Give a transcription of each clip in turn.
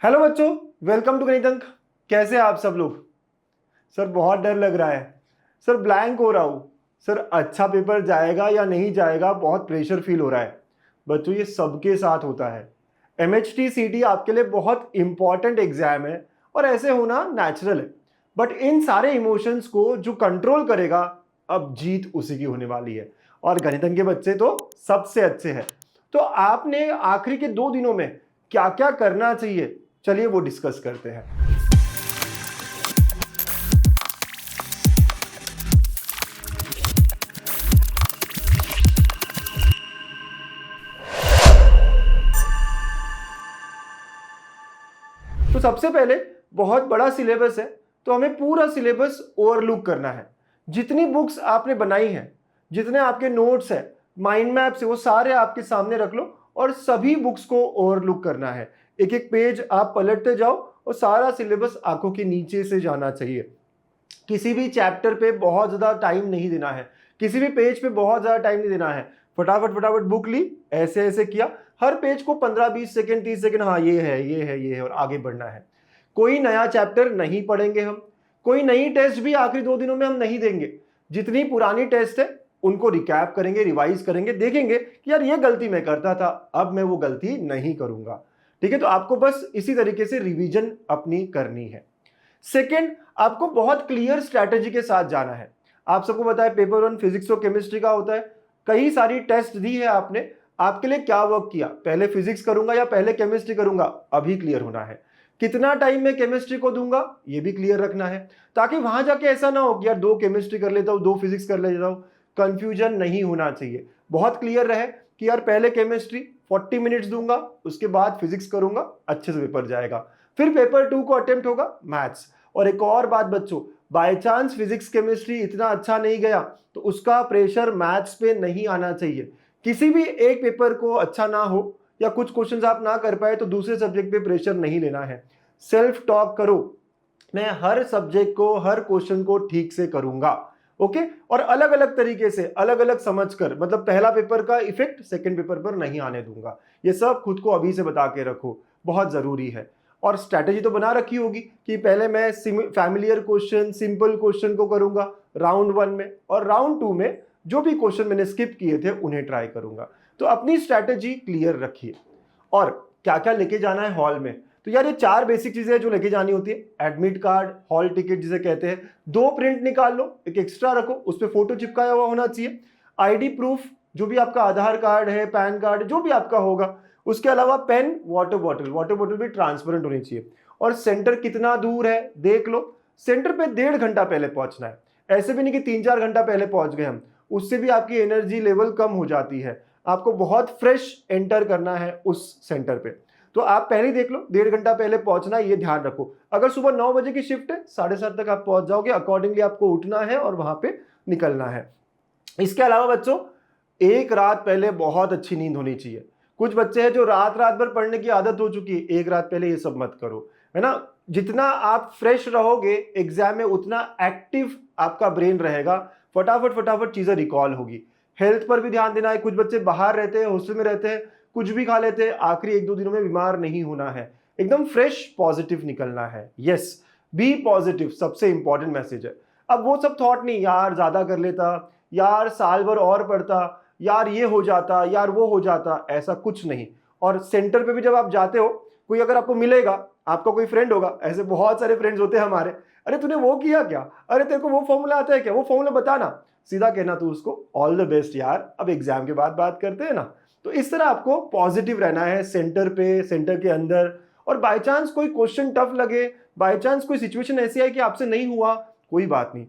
Hello बच्चों, welcome to गणित अंक। कैसे हैं आप सब लोग? सर बहुत डर लग रहा है सर, ब्लैंक हो रहा हूँ सर। अच्छा पेपर जाएगा या नहीं जाएगा, बहुत प्रेशर फील हो रहा है। बच्चों ये सबके साथ होता है। MHT CT आपके लिए बहुत इंपॉर्टेंट एग्जाम है और ऐसे होना नेचुरल है। बट इन सारे इमोशंस को जो कंट्रोल करेगा, अब जीत उसी की होने वाली है। और गणित अंक के बच्चे तो सबसे अच्छे हैं। तो आपने आखिरी के 2 दिनों में क्या क्या करना चाहिए, चलिए वो डिस्कस करते हैं। तो सबसे पहले बहुत बड़ा सिलेबस है, तो हमें पूरा सिलेबस ओवरलुक करना है। जितनी बुक्स आपने बनाई हैं, जितने आपके नोट्स हैं, माइंड मैप्स है, वो सारे आपके सामने रख लो और सभी बुक्स को ओवरलुक करना है। एक एक पेज आप पलटते जाओ और सारा सिलेबस आंखों के नीचे से जाना चाहिए। किसी भी चैप्टर पे बहुत ज़्यादा टाइम नहीं देना है, किसी भी पेज पे बहुत ज़्यादा टाइम नहीं देना है। फटाफट फटाफट बुक ली, ऐसे ऐसे किया, हर पेज को 15-20 सेकंड 30 सेकंड, हाँ ये है ये है ये है, और आगे बढ़ना है। कोई नया चैप्टर नहीं पढ़ेंगे हम, कोई नई टेस्ट भी आखिरी 2 दिनों में हम नहीं देंगे। जितनी पुरानी टेस्ट है उनको रिकैप करेंगे, रिवाइज करेंगे, देखेंगे कि यार ये गलती मैं करता था, अब मैं वो गलती नहीं करूंगा। ठीक है, तो आपको बस इसी तरीके से रिवीजन अपनी करनी है। सेकेंड, आपको बहुत क्लियर स्ट्रैटेजी के साथ जाना है। आप सबको पता है पेपर 1 फिजिक्स और केमिस्ट्री का होता है। कई सारी टेस्ट दी है आपने, आपके लिए क्या वर्क किया, पहले फिजिक्स करूंगा या पहले केमिस्ट्री करूंगा, अभी क्लियर होना है। कितना टाइम मैं केमिस्ट्री को दूंगा, ये भी क्लियर रखना है, ताकि वहां जाके ऐसा ना हो कि यार 2 केमिस्ट्री कर लेता हूं 2 फिजिक्स कर लेता हूं। कंफ्यूजन नहीं होना चाहिए, बहुत क्लियर रहे कि यार पहले केमिस्ट्री 40 मिनट्स दूंगा, उसके बाद फिजिक्स करूंगा, अच्छे से पेपर जाएगा। फिर पेपर 2 को अटेम्प्ट होगा मैथ्स। और एक और बात बच्चों, बाय चांस फिजिक्स केमिस्ट्री इतना अच्छा नहीं गया तो उसका प्रेशर मैथ्स पे नहीं आना चाहिए। किसी भी एक पेपर को अच्छा ना हो या कुछ क्वेश्चंस आप ना कर पाए तो दूसरे सब्जेक्ट पे प्रेशर नहीं लेना है। सेल्फ टॉक करो, मैं हर सब्जेक्ट को हर क्वेश्चन को ठीक से करूंगा। ओके, और अलग अलग तरीके से अलग अलग समझकर, मतलब पहला पेपर का इफेक्ट सेकंड पेपर पर नहीं आने दूंगा। ये सब खुद को अभी से बता के रखो, बहुत जरूरी है। और स्ट्रैटेजी तो बना रखी होगी कि पहले मैं फैमिलियर क्वेश्चन, सिंपल क्वेश्चन को करूंगा राउंड 1 में, और राउंड 2 में जो भी क्वेश्चन मैंने स्किप किए थे उन्हें ट्राई करूंगा। तो अपनी स्ट्रैटेजी क्लियर रखिए। और क्या क्या लेके जाना है हॉल में, तो यार ये 4 बेसिक चीजें जो लेके जानी होती है। एडमिट कार्ड, हॉल टिकट जिसे कहते हैं, 2 प्रिंट निकाल लो, एक एक्स्ट्रा रखो, उस पर फोटो चिपकाया हुआ होना चाहिए। ID प्रूफ, जो भी आपका आधार कार्ड है, पैन कार्ड, जो भी आपका होगा। उसके अलावा pen, water bottle, water bottle भी ट्रांसपेरेंट होनी चाहिए। और सेंटर कितना दूर है देख लो, सेंटर पे 1.5 घंटा पहले पहुंचना है। ऐसे भी नहीं कि 3-4 घंटा पहले पहुंच गए हम, उससे भी आपकी एनर्जी लेवल कम हो जाती है। आपको बहुत फ्रेश एंटर करना है उस सेंटर पे, तो आप पहले ही देख लो 1.5 घंटा पहले पहुंचना है, ये ध्यान रखो। अगर सुबह 9 बजे की शिफ्ट है, 7:30 तक आप पहुंच जाओगे। अकॉर्डिंगली आपको उठना है और वहां पे निकलना है। इसके अलावा बच्चों, एक रात पहले बहुत अच्छी नींद होनी चाहिए। कुछ बच्चे हैं जो रात रात भर पढ़ने की आदत हो चुकी है, एक रात पहले ये सब मत करो, है ना। जितना आप फ्रेश रहोगे एग्जाम में, उतना एक्टिव आपका ब्रेन रहेगा, फटाफट फटाफट चीजें रिकॉल होगी। हेल्थ पर भी ध्यान देना है। कुछ बच्चे बाहर रहते हैं, हॉस्टल में रहते हैं, कुछ भी खा लेते हैं, आखिरी 1-2 दिनों में बीमार नहीं होना है। एकदम फ्रेश पॉजिटिव निकलना है। यस, बी पॉजिटिव, सबसे इंपॉर्टेंट मैसेज है। अब वो सब थॉट नहीं, यार ज्यादा कर लेता, यार साल भर और पढ़ता, यार ये हो जाता, यार वो हो जाता, ऐसा कुछ नहीं। और सेंटर पे भी जब आप जाते हो, कोई अगर आपको मिलेगा, आपका कोई फ्रेंड होगा, ऐसे बहुत सारे फ्रेंड्स होते हैं हमारे, अरे तूने वो किया क्या, अरे तेरे को वो फॉर्मूला आता है क्या, वो फॉर्मूला बताना। सीधा कहना तू उसको ऑल द बेस्ट यार, अब एग्जाम के बाद बात करते हैं ना। तो इस तरह आपको पॉजिटिव रहना है सेंटर पे, सेंटर के अंदर। और बाय चांस कोई क्वेश्चन टफ लगे, बाय चांस कोई सिचुएशन ऐसी है कि आपसे नहीं हुआ, कोई बात नहीं,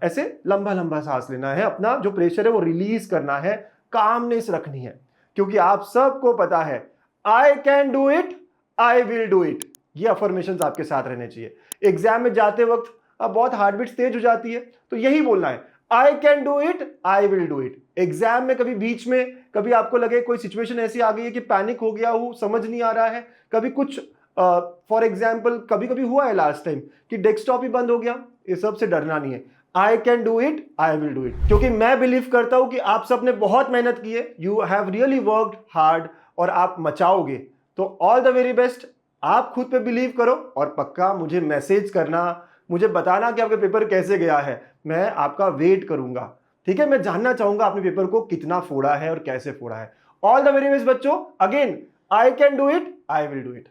ऐसे लंबा लंबा सांस लेना है, अपना जो प्रेशर है वो रिलीज करना है, कामनेस रखनी है। क्योंकि आप सबको पता है, I can do it, I will do it, ये अफर्मेशंस आपके साथ रहने चाहिए। एग्जाम में जाते वक्त अब बहुत हार्टबीट तेज हो जाती है, तो यही बोलना है, I can do it, I will do it. Exam में कभी बीच में कभी आपको लगे कोई सिचुएशन ऐसी आ गई है कि पैनिक हो गया हूं, समझ नहीं आ रहा है, कभी कुछ फॉर एग्जाम्पल कभी कभी हुआ है लास्ट टाइम कि डेस्कटॉप ही बंद हो गया, ये सब से डरना नहीं है। I can do it, I will do it. क्योंकि मैं बिलीव करता हूं कि आप सब ने बहुत मेहनत की है, you have really worked hard, और आप मचाओगे। तो ऑल द वेरी बेस्ट। आप खुद पे बिलीव करो और पक्का मुझे मैसेज करना, मुझे बताना कि आपका पेपर कैसे गया है। मैं आपका वेट करूंगा, ठीक है। मैं जानना चाहूंगा आपने पेपर को कितना फोड़ा है और कैसे फोड़ा है। ऑल द वेरी बेस्ट बच्चों। Again, I can do it, I will do it.